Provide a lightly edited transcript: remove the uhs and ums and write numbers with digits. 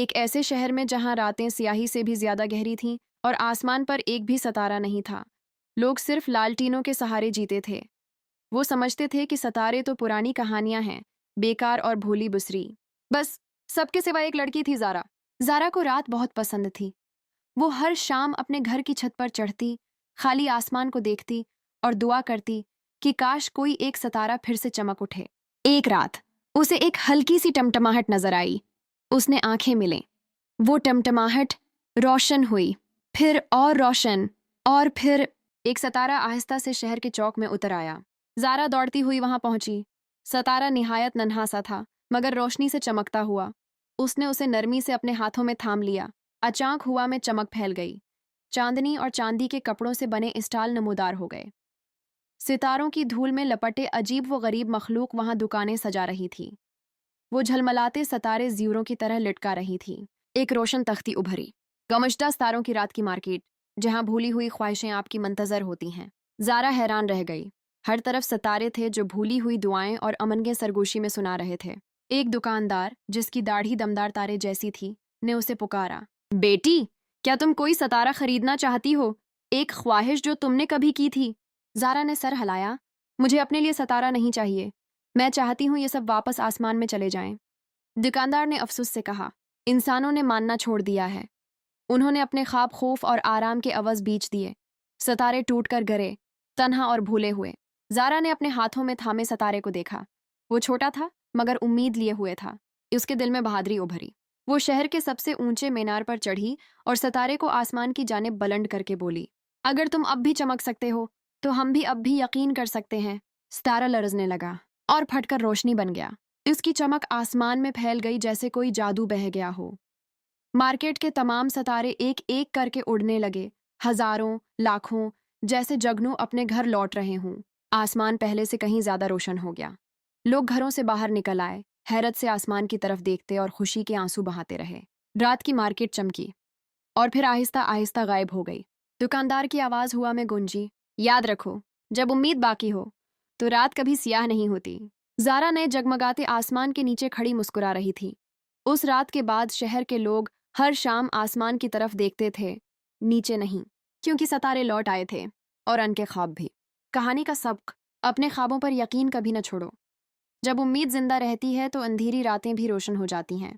एक ऐसे शहर में जहां रातें स्याही से भी ज्यादा गहरी थीं और आसमान पर एक भी सितारा नहीं था। लोग सिर्फ लालटीनों के सहारे जीते थे। वो समझते थे कि सितारे तो पुरानी कहानियां हैं, बेकार और भोली बुसरी। बस सबके सिवा एक लड़की थी, जारा। जारा को रात बहुत पसंद थी। वो हर शाम अपने घर की छत पर चढ़ती, खाली आसमान को देखती और दुआ करती कि काश कोई एक सितारा फिर से चमक उठे। एक रात उसे एक हल्की सी टमटमाहट नजर आई। उसने आंखें मिले। वो टमटमाहट रोशन हुई, फिर और रोशन, और फिर एक सितारा आहिस्ता से शहर के चौक में उतर आया। जारा दौड़ती हुई वहां पहुंची। सितारा निहायत नन्हा सा था, मगर रोशनी से चमकता हुआ। उसने उसे नरमी से अपने हाथों में थाम लिया। अचानक हुआ में चमक फैल गई। चांदनी और चांदी के कपड़ों से बने स्टाल नमूदार हो गए। सितारों की धूल में लपटे अजीब व गरीब मखलूक वहां दुकानें सजा रही थी। वो झलमलाते सितारे ज़ीरों की तरह लटका रही थी। एक रोशन तख्ती उभरी। गमश्ता सितारों की रात की मार्केट, जहां भूली हुई ख्वाहिशें आपकी मंतजर होती हैं। जारा हैरान रह गई। हर तरफ सितारे थे जो भूली हुई दुआएं और अमन के सरगोशी में सुना रहे थे। एक दुकानदार, जिसकी दाढ़ी दमदार तारे जैसी थी, ने उसे पुकारा, बेटी, क्या तुम कोई सितारा खरीदना चाहती हो? एक ख्वाहिश जो तुमने कभी की थी। जारा ने सर हिलाया। मुझे अपने लिए सितारा नहीं चाहिए। मैं चाहती हूं ये सब वापस आसमान में चले जाएं। दुकानदार ने अफसोस से कहा, इंसानों ने मानना छोड़ दिया है। उन्होंने अपने ख्वाब खौफ और आराम के अवज बीच दिए। सितारे टूटकर गिरे, तन्हा और भूले हुए। जारा ने अपने हाथों में थामे सितारे को देखा। वो छोटा था, मगर उम्मीद लिए हुए था। उसके दिल में बहादुरी उभरी। वो शहर के सबसे ऊंचे मीनार पर चढ़ी और सितारे को आसमान की जानिब बुलंद करके बोली, अगर तुम अब भी चमक सकते हो तो हम भी अब भी यकीन कर सकते हैं। सितारा लरजने लगा और फटकर रोशनी बन गया। इसकी चमक आसमान में फैल गई जैसे कोई जादू बह गया हो। मार्केट के तमाम सितारे एक एक करके उड़ने लगे, हजारों, लाखों, जैसे जगनू अपने घर लौट रहे हों। आसमान पहले से कहीं ज्यादा रोशन हो गया। लोग घरों से बाहर निकल आए, हैरत से आसमान की तरफ देखते और खुशी के आंसू बहाते रहे। रात की मार्केट चमकी और फिर आहिस्ता आहिस्ता गायब हो गई। दुकानदार की आवाज हुआ में गूंजी, याद रखो, जब उम्मीद बाकी हो तो रात कभी सियाह नहीं होती। जारा ने जगमगाते आसमान के नीचे खड़ी मुस्कुरा रही थी। उस रात के बाद शहर के लोग हर शाम आसमान की तरफ देखते थे, नीचे नहीं, क्योंकि सितारे लौट आए थे और उनके ख्वाब भी। कहानी का सबक, अपने ख्वाबों पर यकीन कभी न छोड़ो। जब उम्मीद जिंदा रहती है तो अंधेरी रातें भी रोशन हो जाती हैं।